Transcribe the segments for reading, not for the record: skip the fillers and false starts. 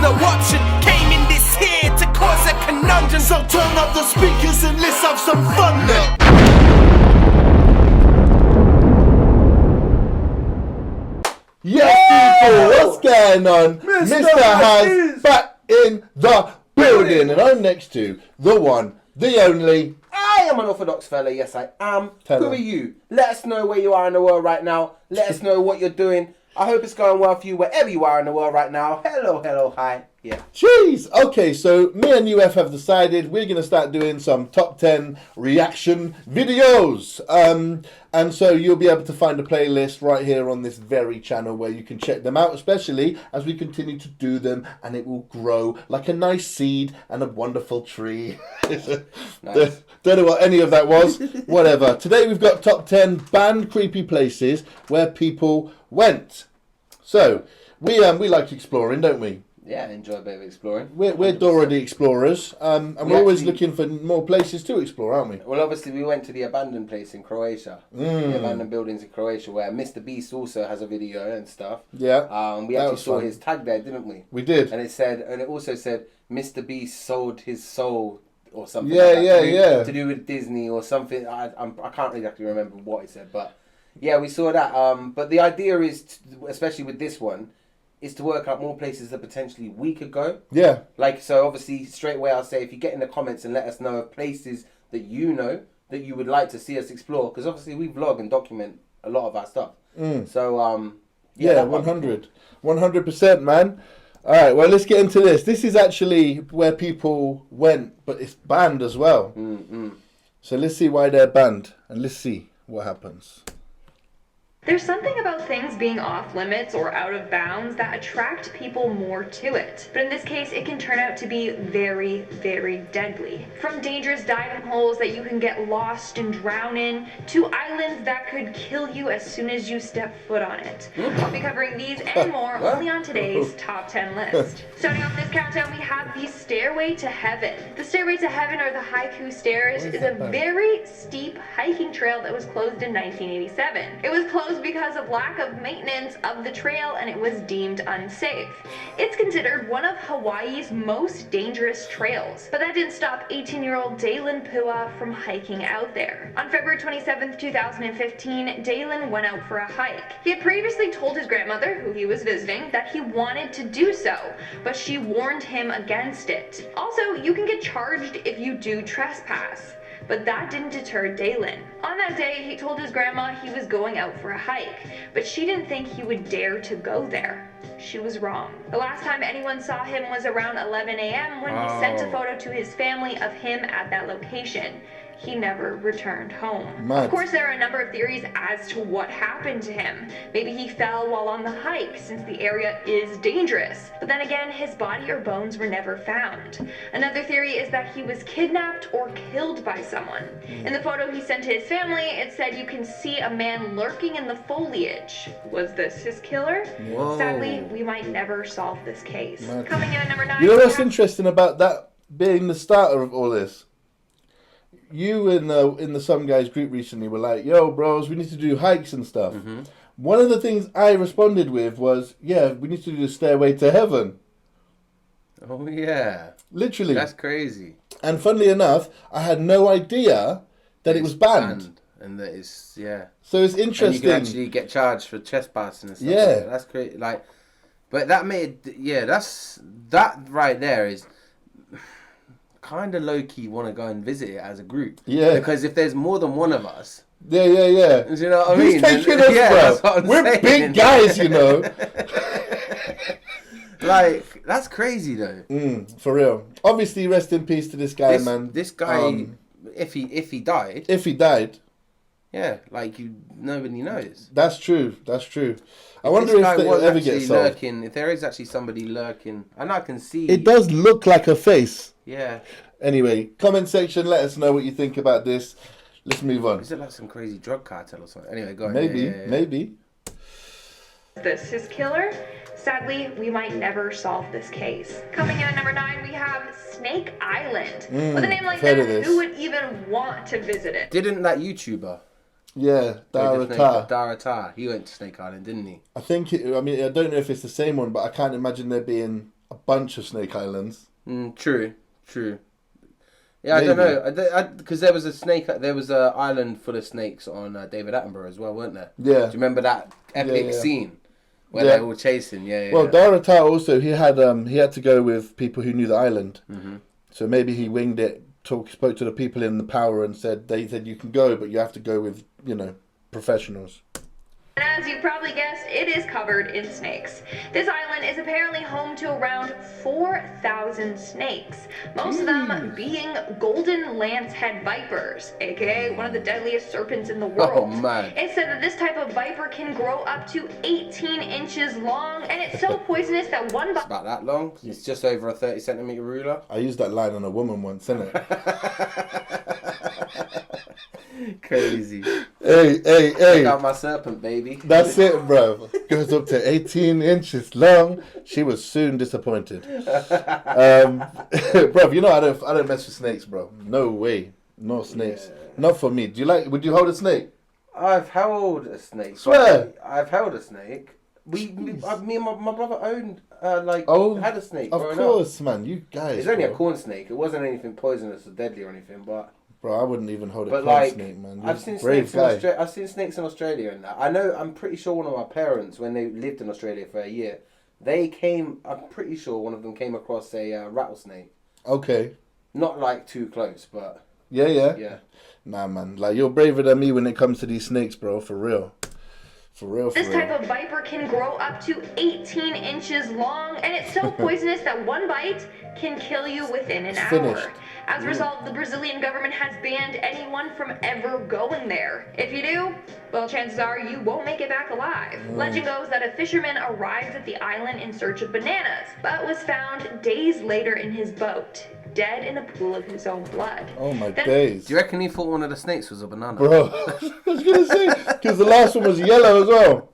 no option. Came in this here to cause a conundrum. So turn up the speakers and let's have some fun then. Yes, people, what's going on? Mr. Has back in the building, and I'm next to the one, the only. I am Unorthadox Fella, yes I am. Tell Who them. are you? Let us know where you are in the world right now. Let us know what you're doing. I hope it's going well for you wherever you are in the world right now. Hello, hello, hi. Yeah. Jeez, okay, so me and UF have decided we're going to start doing some top 10 reaction videos. And so you'll be able to find a playlist right here on this very channel where you can check them out, especially as we continue to do them, and it will grow like a nice seed and a wonderful tree. Nice. Don't know what any of that was. Whatever. Today we've got top 10 banned creepy places where people went. So, we like exploring, don't we? Yeah, I enjoy a bit of exploring. We're Dora the Explorers, and we're always looking for more places to explore, aren't we? Well, obviously, we went to the abandoned place in Croatia. The abandoned buildings in Croatia, where Mr. Beast also has a video and stuff. Yeah. We that actually was saw fun. his tag there, didn't we? We did. And it also said, Mr. Beast sold his soul or something. Yeah, like that, yeah. To do with Disney or something. I can't exactly remember what it said, but yeah, we saw that. But the idea is, especially with this one, is to work out more places that potentially we could go. Yeah. Like, so obviously, straight away I'll say, if you get in the comments and let us know of places that you know that you would like to see us explore, because obviously we vlog and document a lot of our stuff. So, Yeah, 100. 100%, man. All right, well, let's get into this. This is actually where people went, but it's banned as well. So let's see why they're banned, and let's see what happens. There's something about things being off limits or out of bounds that attract people more to it. But in this case, it can turn out to be very, very deadly. From dangerous diving holes that you can get lost and drown in, to islands that could kill you as soon as you step foot on it. I'll be covering these and more only on today's top 10 list. Starting off this countdown, we have the Stairway to Heaven. The Stairway to Heaven, or the Haiku Stairs, is a very steep hiking trail that was closed in 1987. It was closed because of lack of maintenance of the trail, and it was deemed unsafe. It's considered one of Hawaii's most dangerous trails, but that didn't stop 18-year-old Dalen Pua from hiking out there. On February 27th, 2015, Dalen went out for a hike. He had previously told his grandmother, who he was visiting, that he wanted to do so, but she warned him against it. Also, you can get charged if you do trespass. But that didn't deter Dalen. On that day, he told his grandma he was going out for a hike, but she didn't think he would dare to go there. She was wrong. The last time anyone saw him was around 11 a.m. when he sent a photo to his family of him at that location. He never returned home. Mad. Of course, there are a number of theories as to what happened to him. Maybe he fell while on the hike, since the area is dangerous. But then again, his body or bones were never found. Another theory is that he was kidnapped or killed by someone. In the photo he sent to his family, it said you can see a man lurking in the foliage. Was this his killer? Whoa. Sadly, we might never solve this case. Mad. Coming in at number 9. You know we what's have- interesting about that being the starter of all this? You in the Some Guys group recently were like, yo, bros, we need to do hikes and stuff. One of the things I responded with was, yeah, we need to do the Stairway to Heaven. Oh, yeah. Literally. That's crazy. And funnily enough, I had no idea that it was banned. And that is, yeah. So it's And interesting. you can actually get charged for trespassing and stuff. Yeah. Like that. That's crazy. Like, but that made, yeah, that right there is kind of low key want to go and visit it as a group. Yeah. Because if there's more than one of us, Yeah. do you know what I Who's mean? taking us, Yeah, bro? that's what I'm We're saying. big guys, you know. Like, that's crazy though. For real. Obviously, rest in peace to this guy, This, man. this guy, if he died, If he died, yeah, like nobody knows. that's true. That's true. I wonder This if guy they was ever get actually solved. lurking. If there is actually somebody lurking, and I can see It does look like a face. Yeah. Anyway, comment section, let us know what you think about this. Let's move on. Is it like some crazy drug cartel or something? Anyway, go on. Maybe, Yeah. maybe. This his killer? Sadly, we might never solve this case. Coming in at number 9, we have Snake Island. With a name like heard that, of this. who would even want to visit it? Didn't that YouTuber? Yeah, Darata. Darata. He went to Snake Island, didn't he? I think, I don't know if it's the same one, but I can't imagine there being a bunch of snake islands. True. Yeah, I don't know, because there was a island full of snakes on David Attenborough as well, weren't there? Yeah. Do you remember that epic scene where they were all chasing? Yeah. Well, Darata also he had to go with people who knew the island, so maybe he winged it. Spoke to the people in the power and said you can go, but you have to go with professionals. And as you probably guessed, it is covered in snakes. This island is apparently home to around 4,000 snakes, most of them being golden lancehead vipers, aka one of the deadliest serpents in the world. Oh man. It's said that this type of viper can grow up to 18 inches long, and it's so poisonous that one It's about that long. It's just over a 30-centimeter ruler. I used that line on a woman once, innit? Crazy. Hey. Check out my serpent, baby. That's it, bro. Goes up to 18 inches long. She was soon disappointed. Bro, I don't mess with snakes, bro. No way. No snakes. Not for me. Would you hold a snake? I've held a snake. Swear. I've held a snake. Me and my brother owned, had a snake. Of course, man. You guys. It's only a corn snake. It wasn't anything poisonous or deadly or anything, but. Bro, I wouldn't even hold a corn snake, man. I've seen snakes in Australia. I've seen snakes in Australia and that. I'm pretty sure one of my parents, when they lived in Australia for a year, I'm pretty sure one of them came across a rattlesnake. Okay. Not too close, but. Yeah. Nah, man. You're braver than me when it comes to these snakes, bro. For real. This type of viper can grow up to 18 inches long, and it's so poisonous that one bite can kill you within an hour. Finished. As a result, the Brazilian government has banned anyone from ever going there. If you do, well, chances are you won't make it back alive. Legend goes that a fisherman arrived at the island in search of bananas, but was found days later in his boat, dead in a pool of his own blood. Oh my days. Do you reckon he thought one of the snakes was a banana? Bro, I was going to say, because the last one was yellow as well.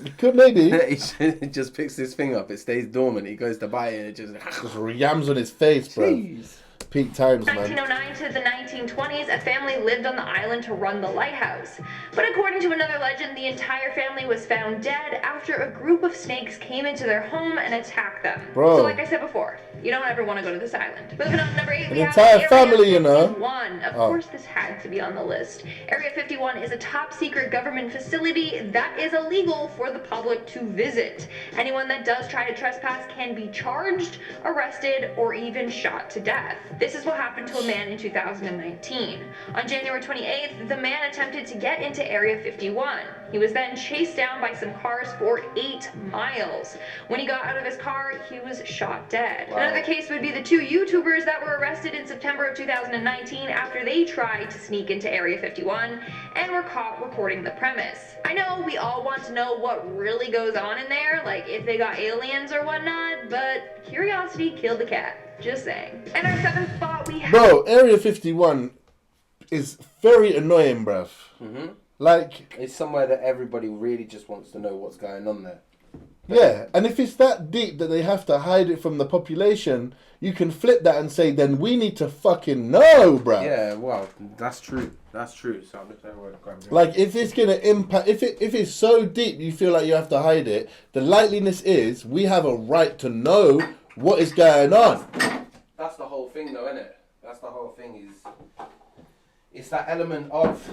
It could maybe. He just picks his thing up, it stays dormant, he goes to bite it and it just yams on his face, bro. Jeez. Peak times, man. 1909 to the 1920s, a family lived on the island to run the lighthouse. But according to another legend, the entire family was found dead after a group of snakes came into their home and attacked them. Bro. So like I said before, you don't ever want to go to this island. Moving on to number 8, we have entire Area family, you know. 51. Of course this had to be on the list. Area 51 is a top secret government facility that is illegal for the public to visit. Anyone that does try to trespass can be charged, arrested, or even shot to death. This is what happened to a man in 2019. On January 28th, the man attempted to get into Area 51. He was then chased down by some cars for 8 miles. When he got out of his car, he was shot dead. Wow. Another case would be the 2 YouTubers that were arrested in September of 2019 after they tried to sneak into Area 51 and were caught recording the premise. I know we all want to know what really goes on in there, like if they got aliens or whatnot, but curiosity killed the cat. Just saying. And our 7th spot we have... Bro, Area 51 is very annoying, bruv. It's somewhere that everybody really just wants to know what's going on there. Yeah, and if it's that deep that they have to hide it from the population, you can flip that and say, then we need to fucking know, bruv. Yeah, well, that's true. That's true. So I'm just if it's gonna impact, if it's so deep, you feel like you have to hide it. The likeliness is we have a right to know what is going on. That's the whole thing, though, isn't it? That's the whole thing. It's that element of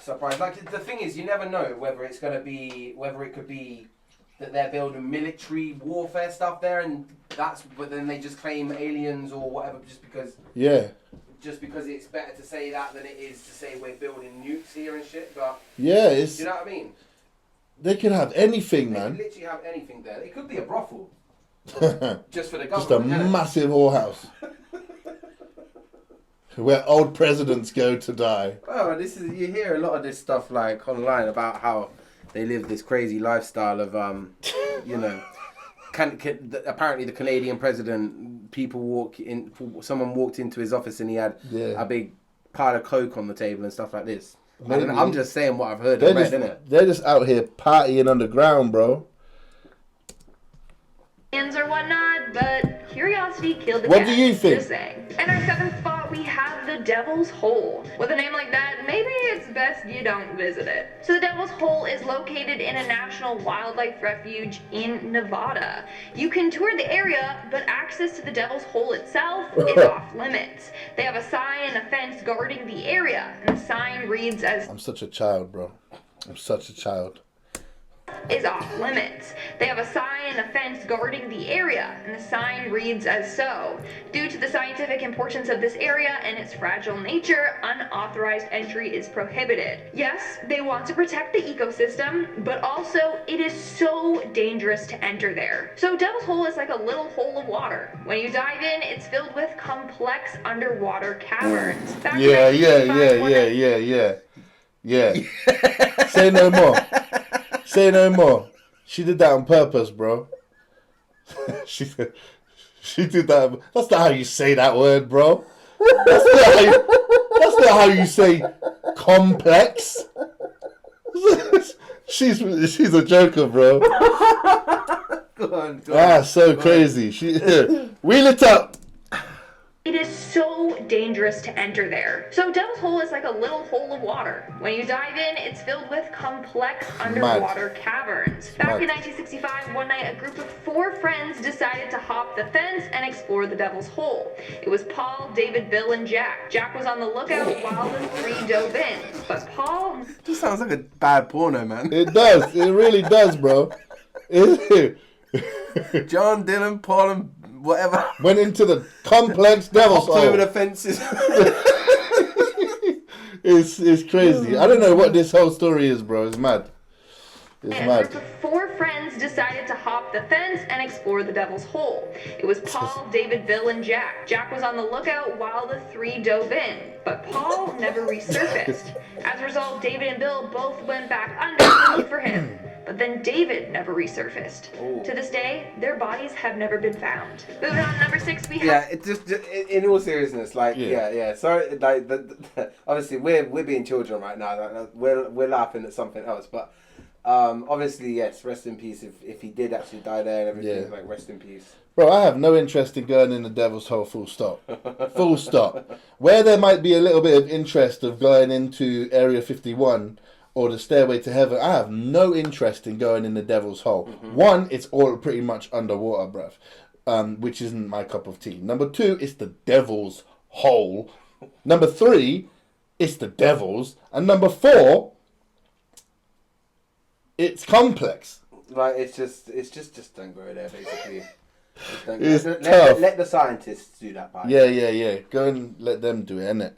surprise. The thing is, you never know whether it could be that they're building military warfare stuff there, but then they just claim aliens or whatever, just because. Yeah. Just because it's better to say that than it is to say we're building nukes here and shit. But yeah, do you know what I mean? They can have anything, man. They can literally have anything there. It could be a brothel. Just for the government. Just a massive whorehouse. Where old presidents go to die. Oh, you hear a lot of this stuff online about how they live this crazy lifestyle of apparently the Canadian president, someone walked into his office and he had a big pile of coke on the table and stuff like this. I'm just saying what I've heard and read, innit? They're just out here partying underground, bro. Or whatnot, but curiosity killed the cat. What do you think? Just saying. And our 7th spot, we have the Devil's Hole. With a name like that, maybe it's best you don't visit it. So the Devil's Hole is located in a national wildlife refuge in Nevada. You can tour the area, but access to the Devil's Hole itself is off limits. They have a sign and a fence guarding the area, and the sign reads as I'm such a child, bro. I'm such a child. is off limits. They have a sign and a fence guarding the area, and the sign reads as so. Due to the scientific importance of this area and its fragile nature, unauthorized entry is prohibited. Yes, they want to protect the ecosystem, but also it is so dangerous to enter there. So Devil's Hole is like a little hole of water. When you dive in, it's filled with complex underwater caverns. Back in Yeah. 1965, Say no more. Say no more. She did that on purpose, bro. she did that. That's not how you say that word, bro. That's not how you say complex. she's a joker, bro. Go on. So crazy. Wheel it up. it is so dangerous to enter there. So Devil's Hole is like a little hole of water. When you dive in, it's filled with complex underwater caverns. Back in 1965, one night, a group of 4 friends decided to hop the fence and explore the Devil's Hole. It was Paul, David, Bill, and Jack. Jack was on the lookout while the 3 dove in. But Paul... Just sounds like a bad porno, man. It does. It really does, bro. John, Dylan, Paul, and whatever. Went into the complex Devil's Hole. Over the fences. It's crazy. I don't know what this whole story is, bro. It's mad. It's And mad. a group of 4 friends decided to hop the fence and explore the Devil's Hole. It was Paul, David, Bill, and Jack. Jack was on the lookout while the 3 dove in, but Paul never resurfaced. As a result, David and Bill both went back under to look for him. But then David never resurfaced. Ooh. To this day, their bodies have never been found. Moving on to number 6, we have... Yeah, it just in all seriousness, like yeah. Sorry, like obviously we're being children right now. Like, we're laughing at something else, but obviously yes, rest in peace if he did actually die there and everything. Yeah. Like rest in peace. Bro, I have no interest in going in the Devil's Hole, full stop. Full stop. Where there might be a little bit of interest of going into Area 51 or the Stairway to Heaven, I have no interest in going in the Devil's Hole. Mm-hmm. 1, it's all pretty much underwater, bruv, which isn't my cup of tea. Number 2, it's the Devil's Hole. Number 3, it's the Devil's. And number 4, it's complex. Like it's just don't go there basically. It's tough. Let the scientists do that part. Yeah. Go and let them do it, innit?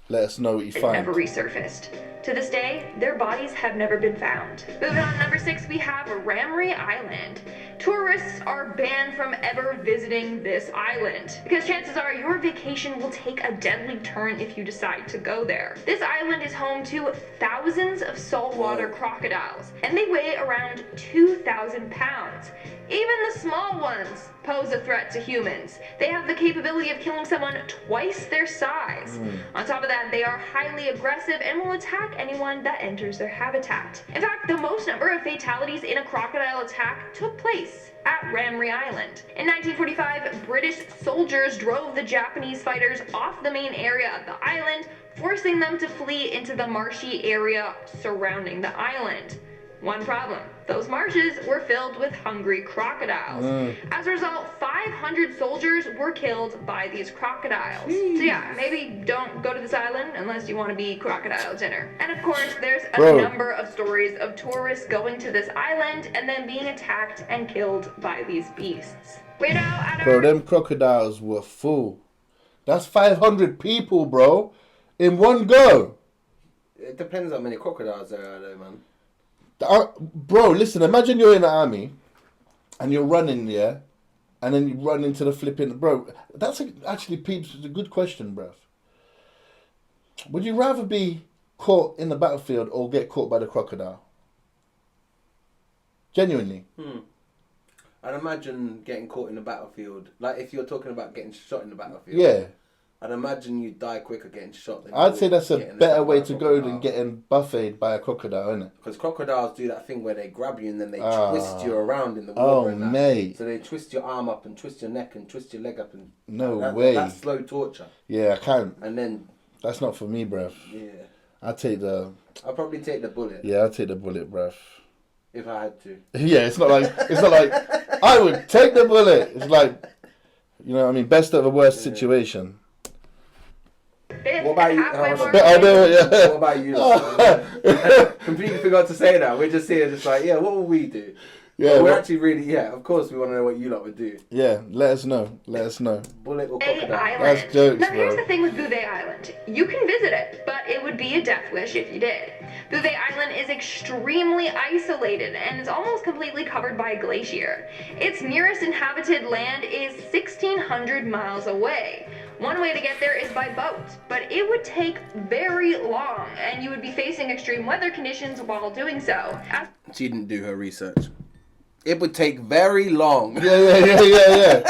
Let us know what you find. Never resurfaced. To this day, their bodies have never been found. Moving on to number 6, we have Ramree Island. Tourists are banned from ever visiting this island because chances are your vacation will take a deadly turn if you decide to go there. This island is home to thousands of saltwater crocodiles, and they weigh around 2,000 pounds. Even the small ones pose a threat to humans. They have the capability of killing someone twice their size. On top of that, they are highly aggressive and will attack anyone that enters their habitat. In fact, the most number of fatalities in a crocodile attack took place at Ramree Island. In 1945, British soldiers drove the Japanese fighters off the main area of the island, forcing them to flee into the marshy area surrounding the island. One problem, those marshes were filled with hungry crocodiles. As a result, 500 soldiers were killed by these crocodiles. So yeah, maybe don't go to this island unless you want to be crocodile dinner. And of course, there's a number of stories of tourists going to this island and then being attacked and killed by these beasts. We're now at Bro, them crocodiles were full. That's 500 people, bro, in one go. It depends how many crocodiles there are, though, man. Bro, listen, imagine you're in the army and you're running, yeah, and then you run into the flipping... Bro, that's actually, peeps, a good question, bruv. Would you rather be caught in the battlefield or get caught by the crocodile? Genuinely. I'd imagine getting caught in the battlefield. Like, if you're talking about getting shot in the battlefield. Yeah. I'd imagine you'd die quicker getting shot than I'd say that's a getting better attacked by way a to go crocodile. than getting buffeted by a crocodile, isn't it? Because crocodiles do that thing where they grab you and then they twist you around in the water. Oh, and that. mate. So they twist your arm up and twist your neck and twist your leg up and No way. That's slow torture. Yeah, I can't. And then That's not for me, bruv. yeah, I'd take the... I'd probably take the bullet Yeah, I'd take the bullet, bruv. if I had to. Yeah, it's not like I would take the bullet. It's like, you know what I mean, best of the worst situation. What about you? Halfway mark. I know, yeah. What about you? Completely forgot to say that. We're just here, just like, yeah, what will we do? Yeah, But we're well- actually really, yeah, of course we want to know what you lot would do. Yeah, let us know. Let us know. Bullet or Bouvet crocodile? Island. That's jokes, now here's bro. the thing with Bouvet Island. You can visit it, but it would be a death wish if you did. Bouvet Island is extremely isolated and is almost completely covered by a glacier. Its nearest inhabited land is 1,600 miles away. One way to get there is by boat, but it would take very long, and you would be facing extreme weather conditions while doing so. She didn't do her research. It would take very long. Yeah.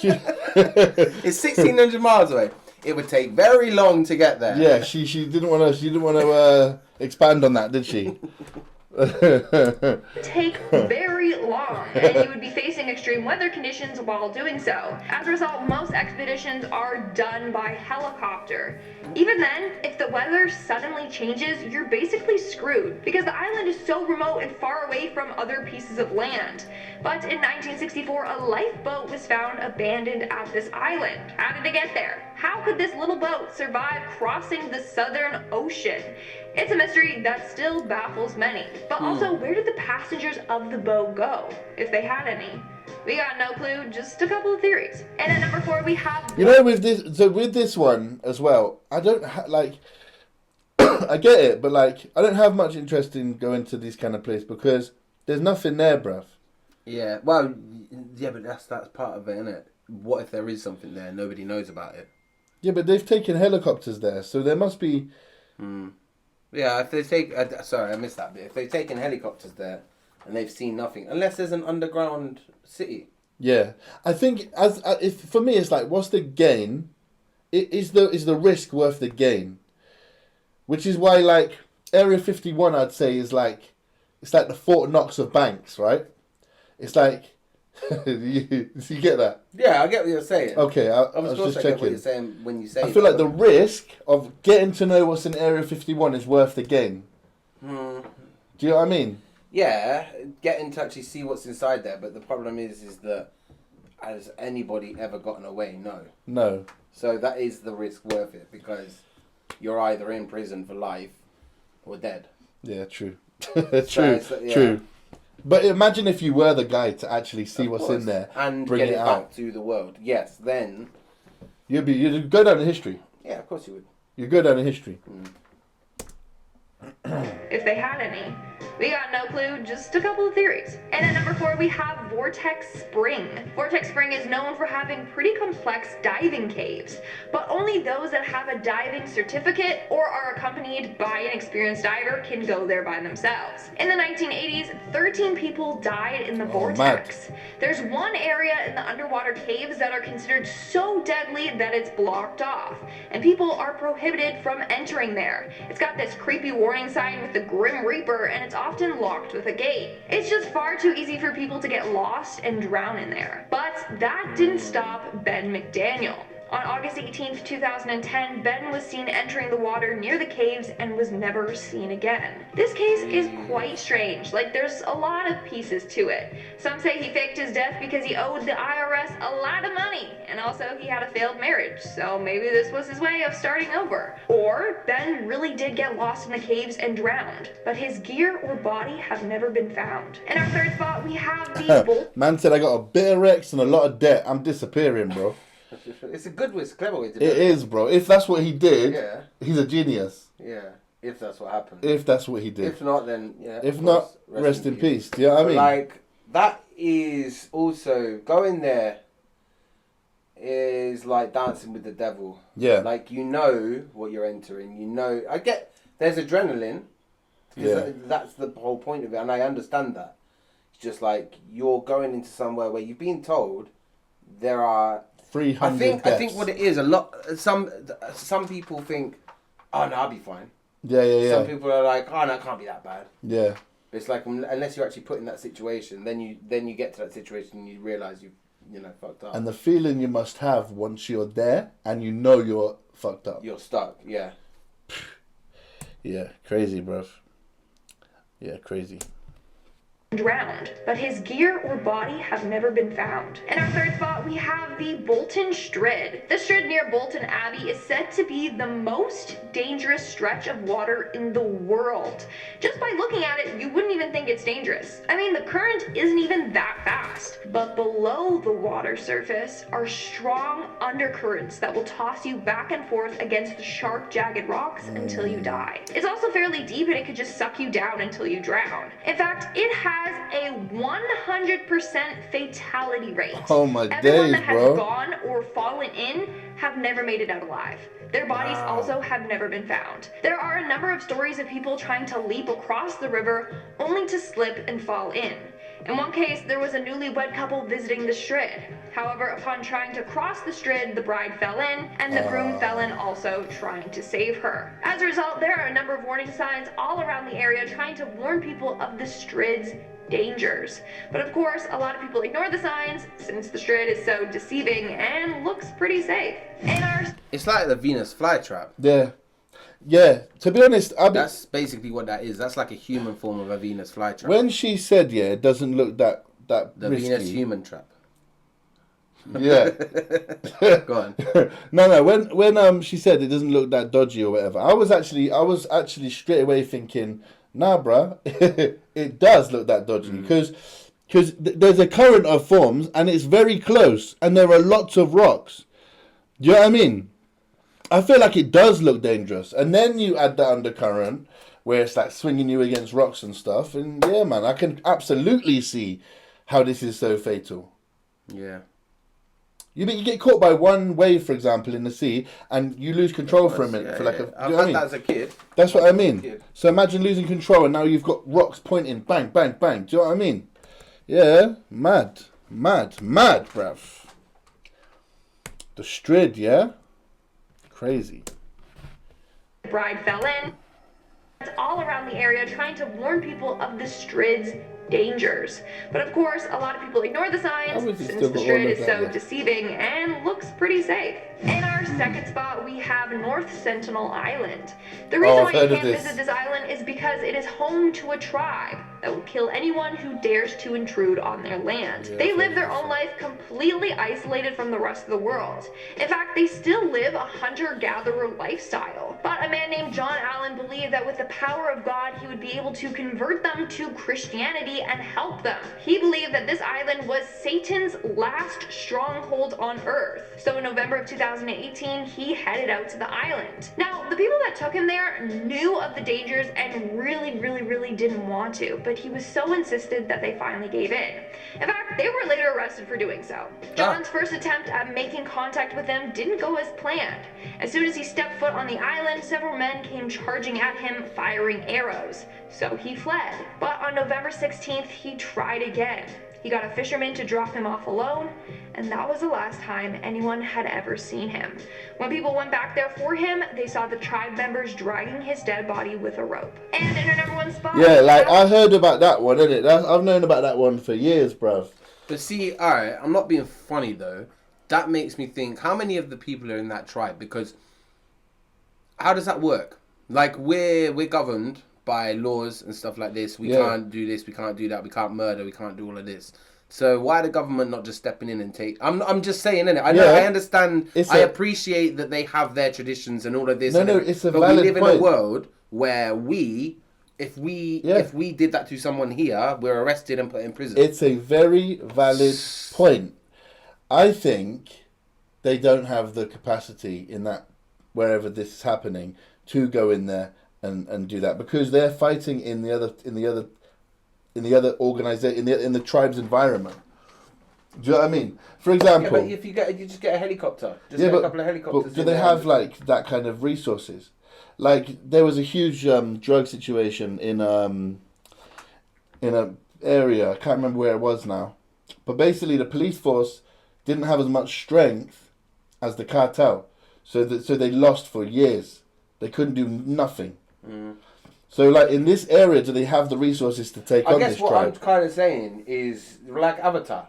It's 1,600 miles away. It would take very long to get there. Yeah, she didn't want to expand on that, did she? Take very long, and you would be facing extreme weather conditions while doing so. As a result, most expeditions are done by helicopter. Even then, if the weather suddenly changes, you're basically screwed because the island is so remote and far away from other pieces of land. But in 1964, a lifeboat was found abandoned at this island. How did it get there? How could this little boat survive crossing the Southern Ocean? It's a mystery that still baffles many. But also, where did the passengers of the boat go, if they had any? We got no clue, just a couple of theories. And at number 4, we have... You know, with this one as well, I don't I get it, but like, I don't have much interest in going to this kind of place because there's nothing there, bruv. Yeah, well, yeah, but that's part of it, isn't it? What if there is something there and nobody knows about it? Yeah, but they've taken helicopters there, so there must be... Yeah, if they take... sorry, I missed that bit. If they've taken helicopters there and they've seen nothing, unless there's an underground city. Yeah, I think if for me it's like, what's the gain? Is the risk worth the gain? Which is why, like, Area 51, I'd say it's like the Fort Knox of banks, right? It's like you get that? Yeah, I get what you're saying. Okay, I Of was course, just I get what checking. you're saying when you say. I feel like the risk of getting to know what's in Area 51 is worth the gain. Do you know what I mean? Yeah, getting to actually see what's inside there, but the problem is that has anybody ever gotten away? No. No. So that is the risk worth it because you're either in prison for life or dead. Yeah, true. yeah. True. But imagine if you were the guy to actually see Of what's course. in there and bring get it it out. back to the world. Yes, then You'd go down in history. yeah, of course you would. You go down in history. If they had any. We got no clue, just a couple of theories. And at number 4, we have Vortex Spring. Vortex Spring is known for having pretty complex diving caves, but only those that have a diving certificate or are accompanied by an experienced diver can go there by themselves. In the 1980s, 13 people died in the vortex. There's one area in the underwater caves that are considered so deadly that it's blocked off, and people are prohibited from entering there. It's got this creepy warning sign with the Grim Reaper, and it's often locked with a gate. It's just far too easy for people to get lost and drown in there. But that didn't stop Ben McDaniel. On August 18th, 2010, Ben was seen entering the water near the caves and was never seen again. This case is quite strange. Like, there's a lot of pieces to it. Some say he faked his death because he owed the IRS a lot of money, and also he had a failed marriage, so maybe this was his way of starting over. Or Ben really did get lost in the caves and drowned, but his gear or body have never been found. In our third spot, we have the Man said I got a bit of Rex and a lot of debt. I'm disappearing, bro. It's a good way, it's a clever way to do It is, bro. If that's what he did, Yeah. he's a genius. Yeah, if that's what happened. If that's what he did. If not, then yeah. If of not, course, rest in peace. Do you know what I mean? Like that is also going there is like dancing with the devil. Yeah. Like you know what you're entering. You know, I get there's adrenaline. Yeah. That's the whole point of it, and I understand that. It's just like you're going into somewhere where you've been told there are 300 I think what it is, some people think, oh no, I'll be fine. Yeah. Some people are like, oh no, it can't be that bad. Yeah. But it's like, unless you're actually put in that situation, then you get to that situation and you realise you fucked up. And the feeling you must have once you're there and you know you're fucked up. You're stuck, yeah. Yeah, crazy, bruv. Yeah, crazy. Drowned, but his gear or body have never been found. In our third spot, we have the Bolton Strid. The Strid near Bolton Abbey is said to be the most dangerous stretch of water in the world. Just by looking at it, you wouldn't even think it's dangerous. I mean, the current isn't even that fast. But below the water surface are strong undercurrents that will toss you back and forth against the sharp, jagged rocks until you die. It's also fairly deep and it could just suck you down until you drown. In fact, it has a 100% fatality rate. Oh my Everyone days, that has bro. gone or fallen in have never made it out alive. Their bodies also have never been found. There are a number of stories of people trying to leap across the river only to slip and fall in. In one case, there was a newlywed couple visiting the Strid. However, upon trying to cross the Strid, the bride fell in, and the groom fell in also trying to save her. As a result, there are a number of warning signs all around the area trying to warn people of the Strid's dangers. But of course, a lot of people ignore the signs since the Strid is so deceiving and looks pretty safe. It's like the Venus flytrap. Yeah, to be honest, That's basically what that is. That's like a human form of a Venus flytrap. when she said, yeah, it doesn't look that The risky. Venus human trap. Yeah. Go on. No. When she said it doesn't look that dodgy or whatever, I was actually straight away thinking, nah, bruh, it does look that dodgy because there's a current of forms and it's very close and there are lots of rocks. Do you know what I mean? I feel like it does look dangerous, and then you add that undercurrent where it's like swinging you against rocks and stuff, and yeah, man, I can absolutely see how this is so fatal. Yeah. You get caught by one wave, for example, in the sea, and you lose control for a minute. I've had that as a kid. That's what I mean. Kid. So imagine losing control, and now you've got rocks pointing, bang, bang, bang. Do you know what I mean? Yeah, mad, bruv. The Strid, yeah? Crazy. The bride fell in. All around the area trying to warn people of the Strid's dangers. But of course, a lot of people ignore the signs since the Strid is so deceiving and looks pretty safe. In our second spot, we have North Sentinel Island. The reason why you can't visit this island is because it is home to a tribe that will kill anyone who dares to intrude on their land. They live their own life completely isolated from the rest of the world. In fact, they still live a hunter-gatherer lifestyle. But a man named John Allen believed that with the power of God, he would be able to convert them to Christianity and help them. He believed that this island was Satan's last stronghold on Earth. So in November of 2018, he headed out to the island. Now, the people that took him there knew of the dangers and really didn't want to, but he was so insistent that they finally gave in. In fact, they were later arrested for doing so. John's first attempt at making contact with them didn't go as planned. As soon as he stepped foot on the island, several men came charging at him, firing arrows. So he fled. But on November 16th, he tried again. He got a fisherman to drop him off alone, and that was the last time anyone had ever seen him. When people went back there for him, they saw the tribe members dragging his dead body with a rope. And in our number one spot... Yeah, like, I heard about that one, innit? I've known about that one for years, bruv. But see, alright, I'm not being funny though. That makes me think, how many of the people are in that tribe? Because how does that work? Like, we're governed by laws and stuff like this. We can't do this, we can't do that, we can't murder, we can't do all of this. So why the government not just stepping in and take... I'm just saying, innit? I know, I understand, I appreciate that they have their traditions and all of this. No, it's a but valid we live point. in a world where if we did that to someone here, we're arrested and put in prison. It's a very valid point. I think they don't have the capacity in that, wherever this is happening, to go in there and do that, because they're fighting in the other organization, in the tribe's environment. Do you know what I mean? For example, but if you just get a helicopter, get a couple of helicopters. But do they have like that kind of resources? Like, there was a huge drug situation in an area, I can't remember where it was now, but basically the police force didn't have as much strength as the cartel. So they lost for years. They couldn't do nothing. So like in this area, do they have the resources to take on this tribe? I guess what I'm kind of saying is like Avatar.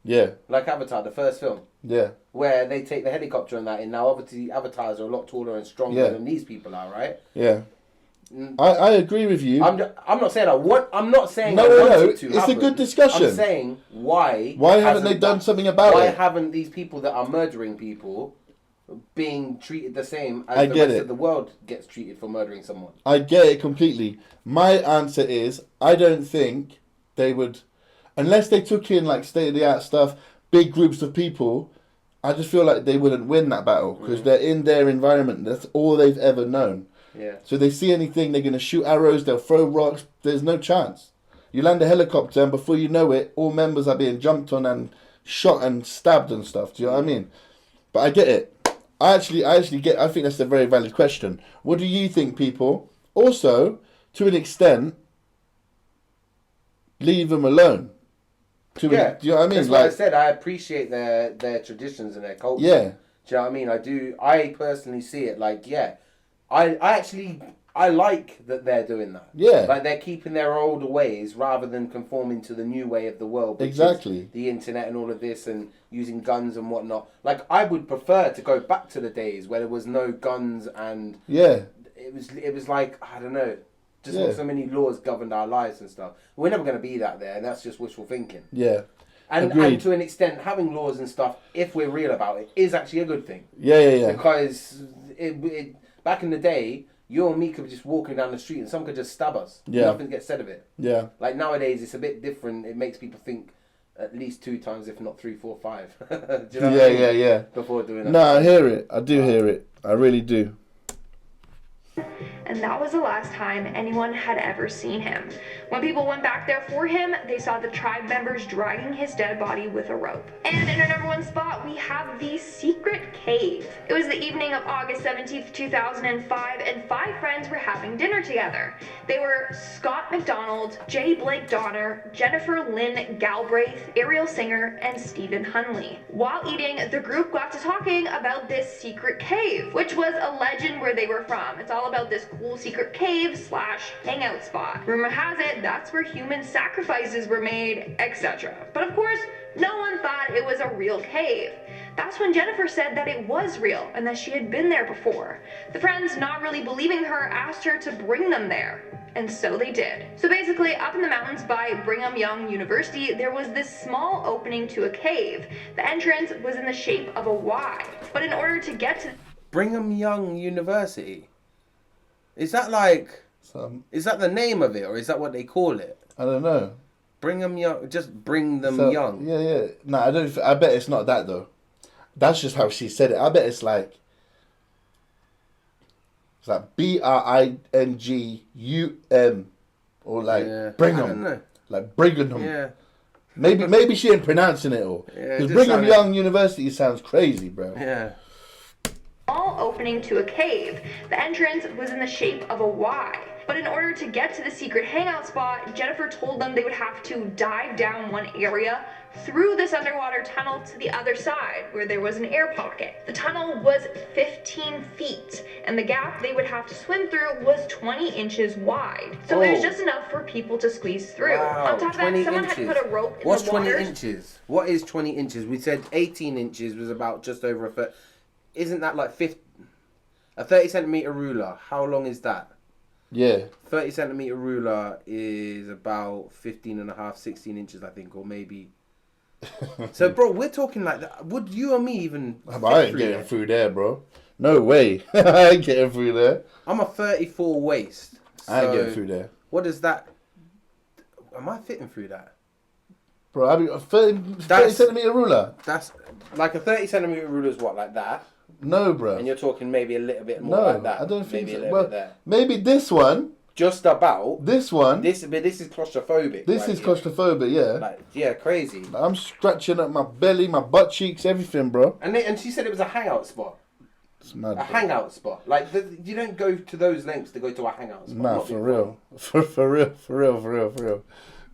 Yeah. Like Avatar, the first film. Yeah. Where they take the helicopter and that, and now obviously avatars are a lot taller and stronger than these people are, right? Yeah. I agree with you. I'm not saying I'm not saying no. It's happen. a good discussion. I'm saying why haven't they done something about it? Why haven't these people that are murdering people being treated the same as the rest of the world gets treated for murdering someone? I get it completely. My answer is I don't think they would, unless they took in like state of the art stuff, big groups of people. I just feel like they wouldn't win that battle because they're in their environment. That's all they've ever known. Yeah. So they see anything, they're going to shoot arrows, they'll throw rocks. There's no chance. You land a helicopter and before you know it, all members are being jumped on and shot and stabbed and stuff. Do you know what I mean? But I get it. I think that's a very valid question. What do you think, people? Also, to an extent, leave them alone. Do you know what I mean? That's what I said. I appreciate their traditions and their culture. Yeah. Do you know what I mean? I do. I personally see it like, I like that they're doing that. Yeah. Like they're keeping their older ways rather than conforming to the new way of the world. Which exactly. is the internet and all of this and using guns and whatnot. Like I would prefer to go back to the days where there was no guns and it was like, I don't know, just not so many laws governed our lives and stuff. We're never going to be that there, and that's just wishful thinking. Yeah. And to an extent, having laws and stuff, if we're real about it, is actually a good thing. Yeah. Because it back in the day, you and me could be just walking down the street and someone could just stab us. Yeah. Nothing gets said of it. Yeah. Like nowadays, it's a bit different. It makes people think at least 2 times, if not 3, 4, 5. Do you know what I mean? Yeah. Before doing that. No, I hear it. I do hear it. I really do. And that was the last time anyone had ever seen him. When people went back there for him, they saw the tribe members dragging his dead body with a rope. And in our number 1 spot, we have the secret cave. It was the evening of August 17th, 2005, and 5 friends were having dinner together. They were Scott McDonald, J. Blake Donner, Jennifer Lynn Galbraith, Ariel Singer, and Stephen Hunley. While eating, the group got to talking about this secret cave, which was a legend where they were from. It's all about this cool secret cave / hangout spot. Rumor has it that's where human sacrifices were made, etc. But of course, no one thought it was a real cave. That's when Jennifer said that it was real and that she had been there before. The friends, not really believing her, asked her to bring them there. And so they did. So basically, up in the mountains by Brigham Young University, there was this small opening to a cave. The entrance was in the shape of a Y. But in order to get to Brigham Young University? Is that like... is that the name of it, or is that what they call it? I don't know. Brigham Young... Just bring them young. Yeah. No, I don't... I bet it's not that, though. That's just how she said it. I bet it's like... It's like Bringum. Or like Brigham. I don't know. Like Brigham. Yeah. Maybe she ain't pronouncing it all. Because Brigham Young University sounds crazy, bro. Yeah. Small opening to a cave. The entrance was in the shape of a Y. But in order to get to the secret hangout spot, Jennifer told them they would have to dive down one area through this underwater tunnel to the other side, where there was an air pocket. The tunnel was 15 feet, and the gap they would have to swim through was 20 inches wide. So it was just enough for people to squeeze through. Wow, on top of that, someone had put a rope in the water. What's 20 inches? What is 20 inches? We said 18 inches was about just over a foot. Isn't that like a 30 centimetre ruler? How long is that? Yeah. 30 centimetre ruler is about 16 inches, I think, or maybe. So, bro, we're talking like that. Would you or me even... I ain't getting through there, bro. No way. I ain't getting through there. I'm a 34 waist. So I ain't getting through there. What is that? Am I fitting through that? Bro, I mean, a 30 centimetre ruler. That's like a 30 centimetre ruler is what, like that? No, bro. And you're talking maybe a little bit more like that. I don't think maybe so. A little bit there. Maybe this one. Just about. This one. This is claustrophobic. This is claustrophobic, yeah. Like, yeah, crazy. I'm scratching up my belly, my butt cheeks, everything, bro. And she said it was a hangout spot. It's mad. Hangout spot. Like, you don't go to those lengths to go to a hangout spot. Nah, for real. For real.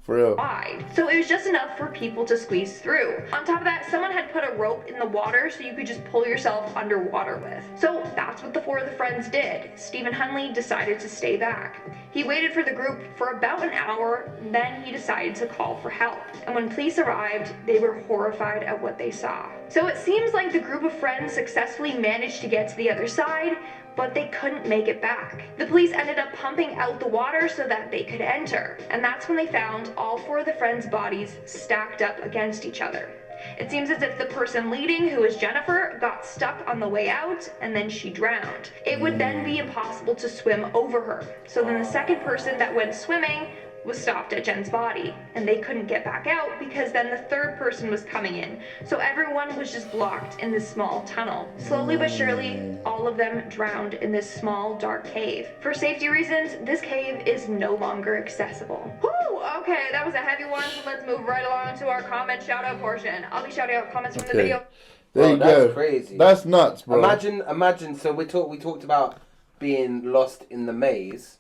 For real. wide, so it was just enough for people to squeeze through. On top of that, someone had put a rope in the water so you could just pull yourself underwater with. So that's what the 4 of the friends did. Stephen Hunley decided to stay back. He waited for the group for about an hour, then he decided to call for help. And when police arrived, they were horrified at what they saw. So it seems like the group of friends successfully managed to get to the other side, but they couldn't make it back. The police ended up pumping out the water so that they could enter, and that's when they found all 4 of the friends' bodies stacked up against each other. It seems as if the person leading, who was Jennifer, got stuck on the way out and then she drowned. It would then be impossible to swim over her. So then the second person that went swimming was stopped at Jen's body, and they couldn't get back out because then the third person was coming in. So everyone was just blocked in this small tunnel. Slowly but surely, all of them drowned in this small dark cave. For safety reasons, this cave is no longer accessible. Whew, okay, that was a heavy one, so let's move right along to our comment shout out portion. I'll be shouting out comments from the video. There you go. That's crazy. That's nuts, bro. Imagine. So we talked about being lost in the maze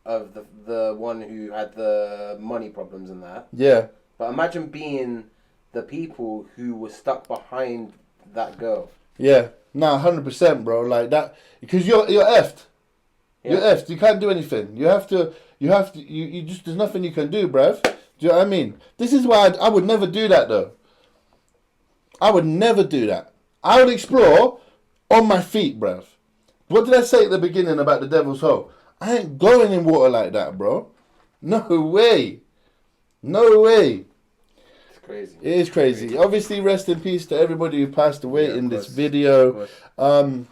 of the one who had the money problems and that. Yeah. But imagine being the people who were stuck behind that girl. Yeah. Nah, 100%, bro. Like that, because you're effed. Yeah. You're effed. You can't do anything. You just, there's nothing you can do, bruv. Do you know what I mean? This is why I would never do that, though. I would never do that. I would explore on my feet, bruv. What did I say at the beginning about the Devil's Hole? I ain't going in water like that, bro. No way. No way. It's crazy. It is crazy. Obviously, rest in peace to everybody who passed away in this video. But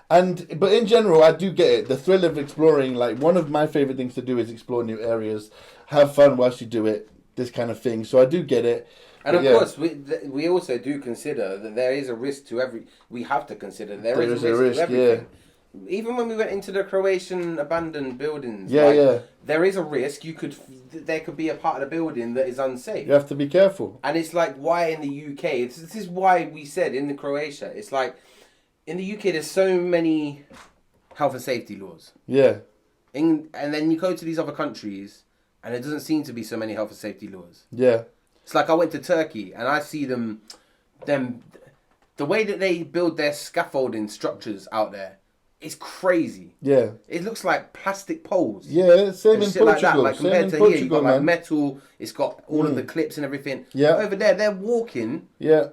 in general, I do get it. The thrill of exploring, like, one of my favorite things to do is explore new areas, have fun whilst you do it, this kind of thing. So I do get it. And of course, we also do consider that there is a risk to every. We have to consider there is a risk to everything. Yeah. Even when we went into the Croatian abandoned buildings, there is a risk. There could be a part of the building that is unsafe. You have to be careful. And it's like, why in the UK? This is why we said in the Croatia, it's like, in the UK there's so many health and safety laws. Yeah. And then you go to these other countries, and there doesn't seem to be so many health and safety laws. Yeah. It's like I went to Turkey, and I see them, the way that they build their scaffolding structures out there. It's crazy. Yeah. It looks like plastic poles. Yeah, same in Portugal. Like that. Like compared to here, you've got like metal. It's got all of the clips and everything. Yeah. Over there, they're walking. Yeah.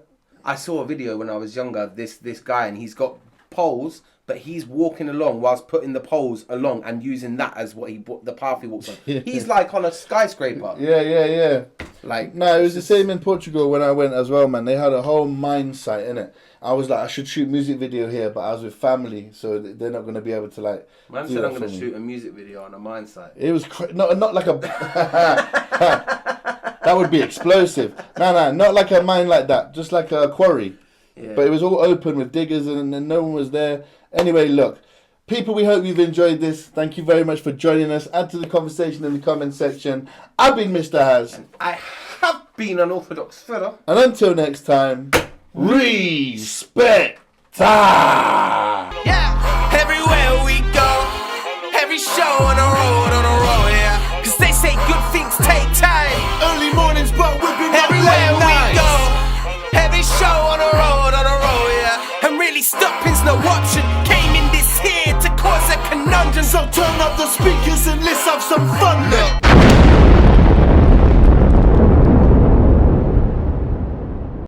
I saw a video when I was younger. This guy, and he's got poles, but he's walking along whilst putting the poles along and using that as the path he walks on. He's like on a skyscraper. Yeah. Like, no, it was the same in Portugal when I went as well, man. They had a whole mine site in it. I was like, I should shoot music video here, but I was with family, so they're not going to be able to like. Man said I'm going to shoot a music video on a mine site. It was not like a. That would be explosive. No, not like a mine like that. Just like a quarry. Yeah. But it was all open with diggers, and no one was there. Anyway, look, people, we hope you've enjoyed this. Thank you very much for joining us. Add to the conversation in the comment section. I've been Mr. Haz. And I have been Unorthadox Fella. And until next time. Respect. Yeah, everywhere we go, every show on the road, yeah. Cause they say good things take time. Early mornings, but we've been everywhere we go, every show on the road, yeah. And really stopping's no option. Came in this here to cause a conundrum. So turn up the speakers and let's have some fun, look.